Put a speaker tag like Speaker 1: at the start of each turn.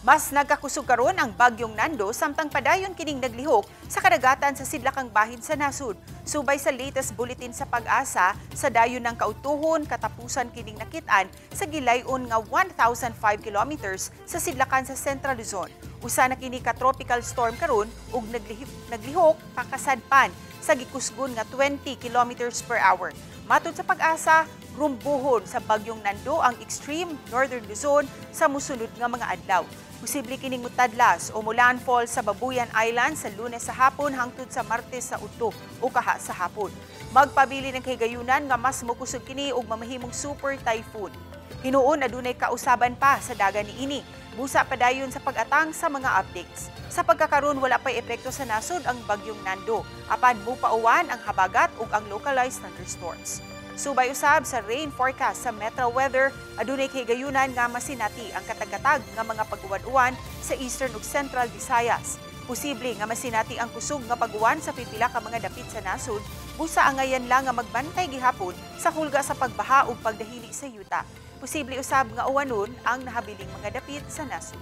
Speaker 1: Mas nagkakusog karon ang bagyong Nando samtang padayon kining naglihok sa kadagatan sa sidlakang bahin sa nasud. Subay sa latest bulletin sa Pag-asa, sa dayon ng kautuhon katapusan kining nakitaan sa gilayon nga 1,005 kilometers sa sidlakan sa Central Luzon. Usa na kini ka tropical storm karon ug naglihok kakasadpan sa gikusgon nga 20 kilometers per hour. Matud sa Pag-asa, rumbuhon sa bagyong Nando ang extreme northern Luzon sa musulod nga mga adlaw. Posible kining mutadlas o mulandfall sa Babuyan Island sa Lunes sa hapon hangtod sa Martes sa udto o kaha sa hapon. Magpabili ng kahigayunan nga mas mokusog kini og mamahimong super typhoon. Hinuon adunay kausaban pa sa daga niini. Busa padayon sa pag-atang sa mga updates. Sa pagkakaroon wala pay epekto sa nasod ang bagyong Nando. Apan mupauwan ang habagat ug ang localized thunderstorms. Subay usab sa rain forecast sa Metro Weather, adunay kahigayunan nga masinati ang katag-katag nga mga pag-uwan-uwan sa Eastern ug Central Visayas. Posible nga masinati ang kusog nga pag-uwan sa pipila ka mga dapit sa nasod, busa angayan lang nga magbantay gihapon sa hulga sa pagbaha ug pagdahili sa yuta. Posible usab nga uwanon ang nahabiling mga dapit sa nasod.